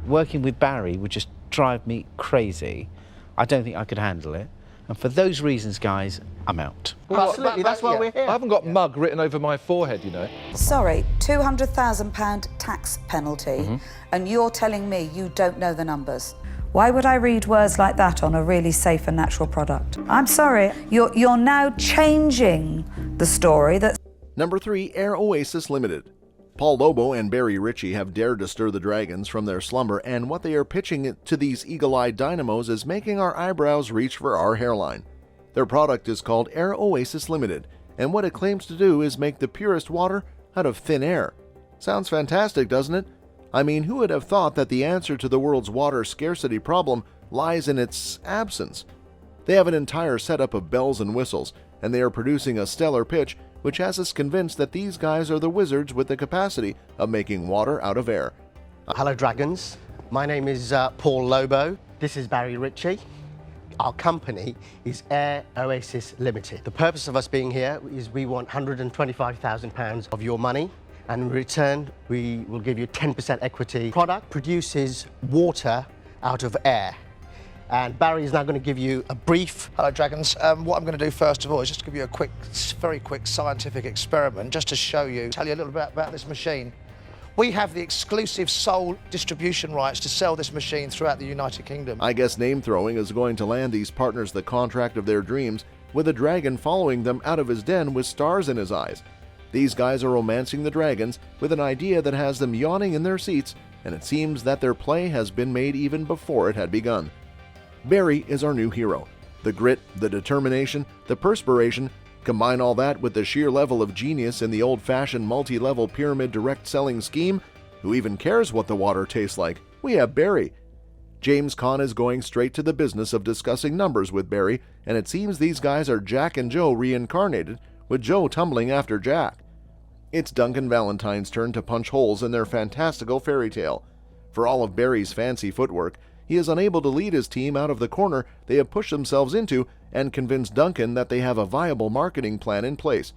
Working with Barry would just drive me crazy. I don't think I could handle it. And for those reasons, guys, I'm out. Well, absolutely, that's why we're here. I haven't got mug written over my forehead, you know. Sorry, £200,000 tax penalty, and you're telling me you don't know the numbers. Why would I read words like that on a really safe and natural product? I'm sorry, you're now changing the story that... Number 3, Air Oasis Limited. Paul Lobo and Barry Ritchie have dared to stir the dragons from their slumber, and what they are pitching to these eagle-eyed dynamos is making our eyebrows reach for our hairline. Their product is called Air Oasis Limited, and what it claims to do is make the purest water out of thin air. Sounds fantastic, doesn't it? I mean, who would have thought that the answer to the world's water scarcity problem lies in its absence? They have an entire setup of bells and whistles, and they are producing a stellar pitch which has us convinced that these guys are the wizards with the capacity of making water out of air. Hello, Dragons. My name is Paul Lobo. This is Barry Ritchie. Our company is Air Oasis Limited. The purpose of us being here is we want £125,000 of your money, and in return, we will give you 10% equity. Product produces water out of air. And Barry is now going to give you a brief. Hello, Dragons. What I'm going to do first of all is just give you a very quick scientific experiment, just to tell you a little bit about this machine. We have the exclusive sole distribution rights to sell this machine throughout the United Kingdom. I guess name throwing is going to land these partners the contract of their dreams, with a dragon following them out of his den with stars in his eyes. These guys are romancing the dragons with an idea that has them yawning in their seats, and it seems that their play has been made even before it had begun. Barry is our new hero. The grit, the determination, the perspiration, combine all that with the sheer level of genius in the old-fashioned multi-level pyramid direct selling scheme. Who even cares what the water tastes like? We have Barry. James Caan is going straight to the business of discussing numbers with Barry, and it seems these guys are Jack and Joe reincarnated, with Joe tumbling after Jack. It's Duncan Valentine's turn to punch holes in their fantastical fairy tale. For all of Barry's fancy footwork, he is unable to lead his team out of the corner they have pushed themselves into and convince Duncan that they have a viable marketing plan in place.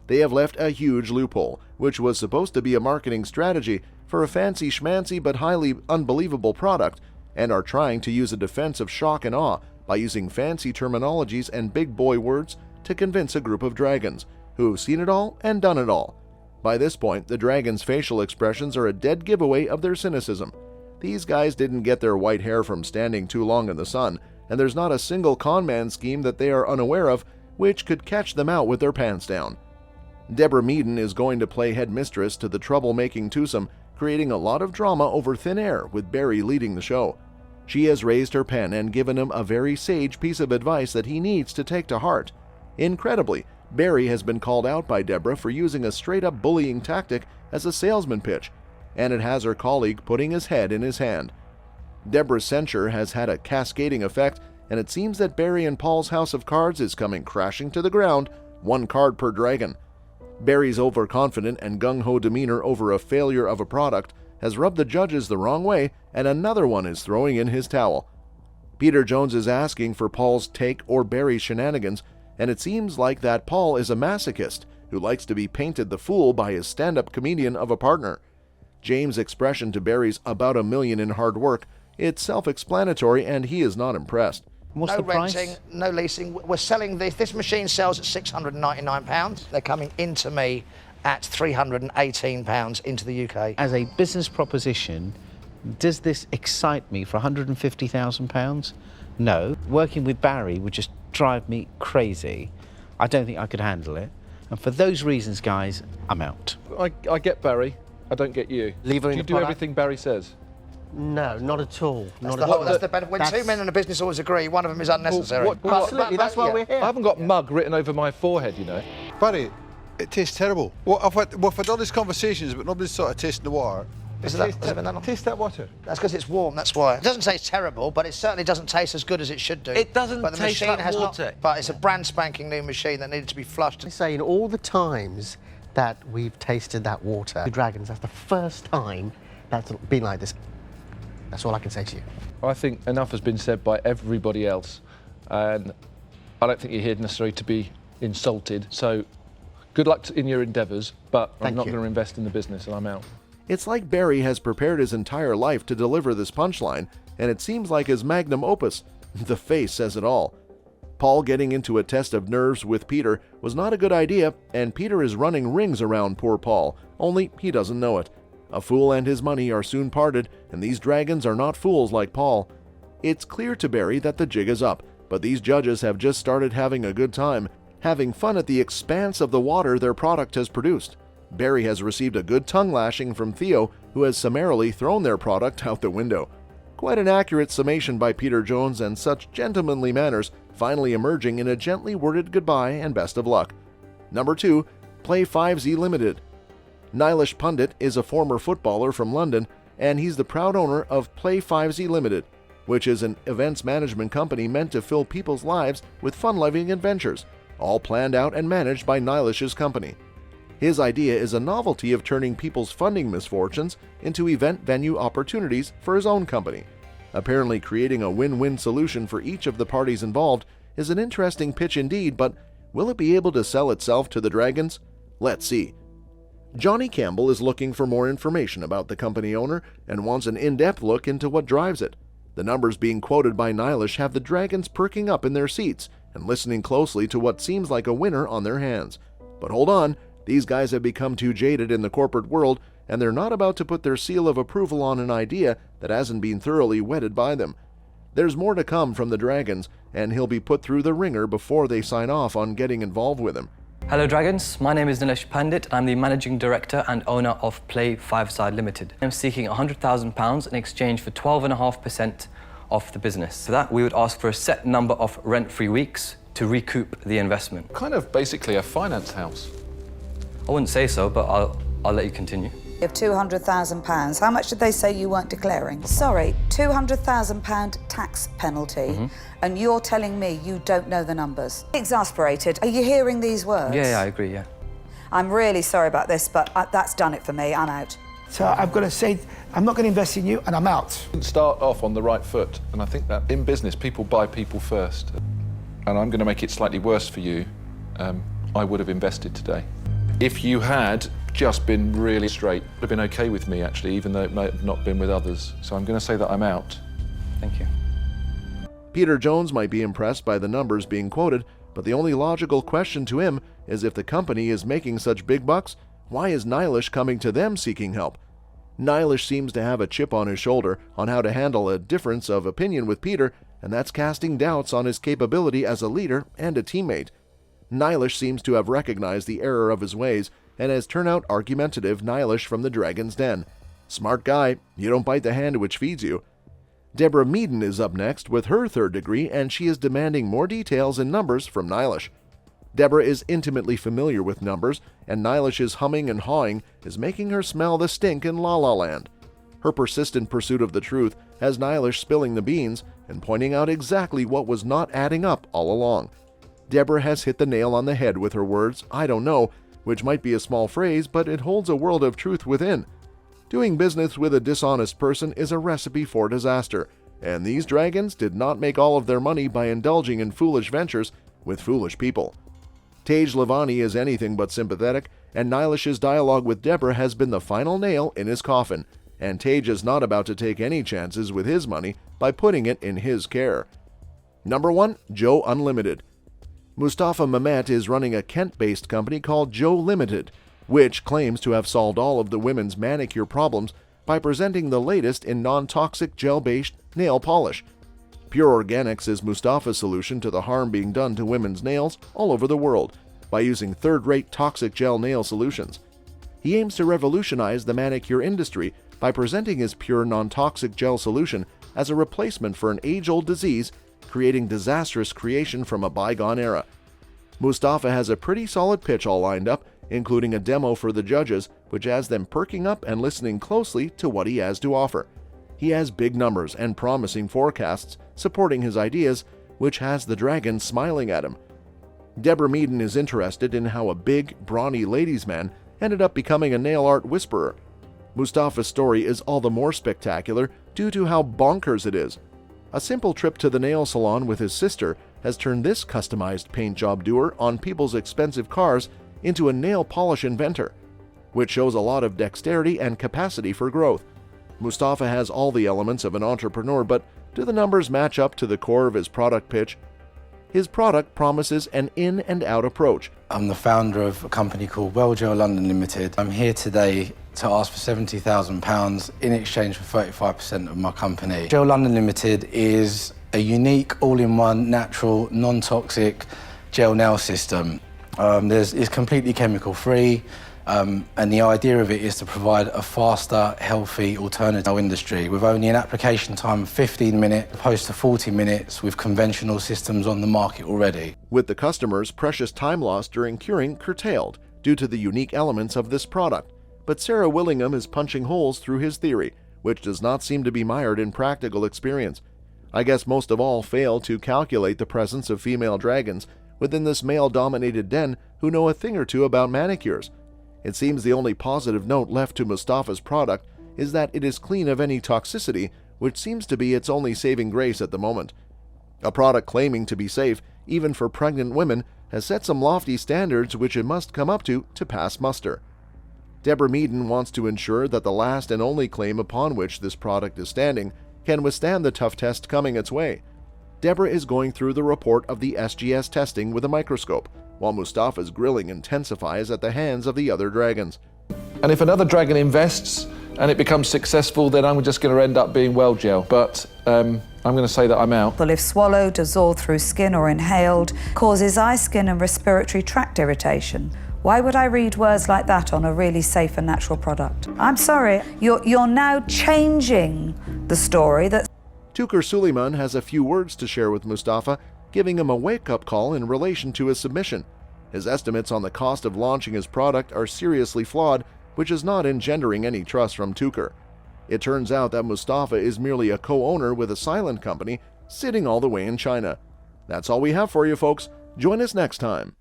They have left a huge loophole, which was supposed to be a marketing strategy for a fancy schmancy but highly unbelievable product, and are trying to use a defense of shock and awe by using fancy terminologies and big boy words to convince a group of dragons, who have seen it all and done it all. By this point, the dragons' facial expressions are a dead giveaway of their cynicism. These guys didn't get their white hair from standing too long in the sun, and there's not a single conman scheme that they are unaware of which could catch them out with their pants down. Deborah Meaden is going to play headmistress to the troublemaking twosome, creating a lot of drama over thin air with Barry leading the show. She has raised her pen and given him a very sage piece of advice that he needs to take to heart. Incredibly, Barry has been called out by Deborah for using a straight-up bullying tactic as a salesman pitch, and it has her colleague putting his head in his hand. Deborah's censure has had a cascading effect, and it seems that Barry and Paul's house of cards is coming crashing to the ground, one card per dragon. Barry's overconfident and gung-ho demeanor over a failure of a product has rubbed the judges the wrong way, and another one is throwing in his towel. Peter Jones is asking for Paul's take or Barry's shenanigans, and it seems like that Paul is a masochist who likes to be painted the fool by his stand-up comedian of a partner. James' expression to Barry's about $1 million in hard work, it's self-explanatory, and he is not impressed. What's No the price? renting, no leasing. We're selling this. This machine sells at £699. They're coming into me at £318 into the UK. As a business proposition, does this excite me for £150,000? No. Working with Barry would just drive me crazy. I don't think I could handle it. And for those reasons, guys, I'm out. I get Barry. I don't get you. Leave her in Do you the do product? everything Barry says? No, not at all. That's the benefit. When two men in a business always agree, one of them is unnecessary. Absolutely, that's why we're here. I haven't got mug written over my forehead, you know. Barry, it tastes terrible. I've had all these conversations, but nobody's sort of tasting the water. Has it been that long? Taste that water. That's because it's warm, that's why. It doesn't taste terrible, but it certainly doesn't taste as good as it should do. It doesn't but the taste machine like has water. Not, but it's a brand spanking new machine that needed to be flushed. I'm saying all the times that we've tasted that water, the Dragons, that's the first time that's been like this. That's all I can say to you. I think enough has been said by everybody else, and I don't think you're here necessarily to be insulted. So good luck in your endeavours, but I'm Thank not you. going to invest in the business, and I'm out. It's like Barry has prepared his entire life to deliver this punchline, and it seems like his magnum opus. The face says it all. Paul getting into a test of nerves with Peter was not a good idea, and Peter is running rings around poor Paul, only he doesn't know it. A fool and his money are soon parted, and these dragons are not fools like Paul. It's clear to Barry that the jig is up, but these judges have just started having a good time, having fun at the expanse of the water their product has produced. Barry has received a good tongue lashing from Theo, who has summarily thrown their product out the window. Quite an accurate summation by Peter Jones, and such gentlemanly manners finally emerging in a gently worded goodbye and best of luck. Number 2, Play 5Z Limited. Nilesh Pundit is a former footballer from London, and he's the proud owner of Play 5Z Limited, which is an events management company meant to fill people's lives with fun-loving adventures, all planned out and managed by Nilesh's company. His idea is a novelty of turning people's funding misfortunes into event venue opportunities for his own company. Apparently creating a win-win solution for each of the parties involved is an interesting pitch indeed, but will it be able to sell itself to the dragons? Let's see. Johnny Campbell is looking for more information about the company owner and wants an in-depth look into what drives it. The numbers being quoted by Nilesh have the dragons perking up in their seats and listening closely to what seems like a winner on their hands. But hold on, these guys have become too jaded in the corporate world, and they're not about to put their seal of approval on an idea that hasn't been thoroughly vetted by them. There's more to come from the dragons, and he'll be put through the ringer before they sign off on getting involved with him. Hello Dragons, my name is Nilesh Pandit and I'm the Managing Director and owner of Play 5Z Limited. I'm seeking £100,000 in exchange for 12.5% of the business. For that, we would ask for a set number of rent-free weeks to recoup the investment. Kind of basically a finance house. I wouldn't say so, but I'll let you continue. Of £200,000. How much did they say you weren't declaring? Sorry, £200,000 tax penalty, and you're telling me you don't know the numbers. Exasperated. Are you hearing these words? Yeah, I agree, yeah. I'm really sorry about this, but that's done it for me. I'm out. So I've got to say, I'm not going to invest in you, and I'm out. Start off on the right foot, and I think that in business, people buy people first. And I'm going to make it slightly worse for you. I would have invested today. If you had just been really straight, it would have been okay with me, actually, even though it may have not been with others. So I'm going to say that I'm out. Thank you. Peter Jones might be impressed by the numbers being quoted, but the only logical question to him is if the company is making such big bucks, why is Nilesh coming to them seeking help? Nilesh seems to have a chip on his shoulder on how to handle a difference of opinion with Peter, and that's casting doubts on his capability as a leader and a teammate. Nilesh seems to have recognized the error of his ways and has turned out argumentative Nilesh from the Dragon's Den. Smart guy, you don't bite the hand which feeds you. Deborah Meaden is up next with her third degree, and she is demanding more details and numbers from Nilesh. Deborah is intimately familiar with numbers, and Nilesh's humming and hawing is making her smell the stink in La La Land. Her persistent pursuit of the truth has Nilesh spilling the beans and pointing out exactly what was not adding up all along. Deborah has hit the nail on the head with her words, "I don't know," which might be a small phrase, but it holds a world of truth within. Doing business with a dishonest person is a recipe for disaster, and these dragons did not make all of their money by indulging in foolish ventures with foolish people. Tej Lavani is anything but sympathetic, and Nilesh's dialogue with Deborah has been the final nail in his coffin, and Tej is not about to take any chances with his money by putting it in his care. Number 1, Joe Unlimited. Mustafa Mehmet is running a Kent-based company called Joe Limited, which claims to have solved all of the women's manicure problems by presenting the latest in non-toxic gel-based nail polish. Pure Organics is Mustafa's solution to the harm being done to women's nails all over the world by using third-rate toxic gel nail solutions. He aims to revolutionize the manicure industry by presenting his pure non-toxic gel solution as a replacement for an age-old disease, creating disastrous creation from a bygone era. Mustafa has a pretty solid pitch all lined up, including a demo for the judges, which has them perking up and listening closely to what he has to offer. He has big numbers and promising forecasts supporting his ideas, which has the dragon smiling at him. Deborah Meaden is interested in how a big, brawny ladies' man ended up becoming a nail art whisperer. Mustafa's story is all the more spectacular due to how bonkers it is. A simple trip to the nail salon with his sister has turned this customized paint job doer on people's expensive cars into a nail polish inventor. which shows a lot of dexterity and capacity for growth. Mustafa has all the elements of an entrepreneur, but do the numbers match up to the core of his product pitch? His product promises an in and out approach. I'm the founder of a company called WellGel London Limited. I'm here today to ask for £70,000 in exchange for 35% of my company. Gel London Limited is a unique, all-in-one, natural, non-toxic gel nail system. It's completely chemical-free, and the idea of it is to provide a faster, healthy alternative industry with only an application time of 15 minutes opposed to 40 minutes with conventional systems on the market already. With the customer's precious time lost during curing curtailed due to the unique elements of this product. But Sarah Willingham is punching holes through his theory, which does not seem to be mired in practical experience. I guess most of all fail to calculate the presence of female dragons within this male-dominated den who know a thing or two about manicures. It seems the only positive note left to Mustafa's product is that it is clean of any toxicity, which seems to be its only saving grace at the moment. A product claiming to be safe, even for pregnant women, has set some lofty standards which it must come up to pass muster. Deborah Meaden wants to ensure that the last and only claim upon which this product is standing can withstand the tough test coming its way. Deborah is going through the report of the SGS testing with a microscope, while Mustafa's grilling intensifies at the hands of the other dragons. And if another dragon invests and it becomes successful, then I'm just going to end up being WellGel. But I'm going to say that I'm out. Well, if swallowed, dissolved through skin or inhaled, causes eye, skin and respiratory tract irritation. Why would I read words like that on a really safe and natural product? I'm sorry, you're now changing the story that... Tukur Suleiman has a few words to share with Mustafa, giving him a wake-up call in relation to his submission. His estimates on the cost of launching his product are seriously flawed, which is not engendering any trust from Tukur. It turns out that Mustafa is merely a co-owner with a silent company sitting all the way in China. That's all we have for you, folks. Join us next time.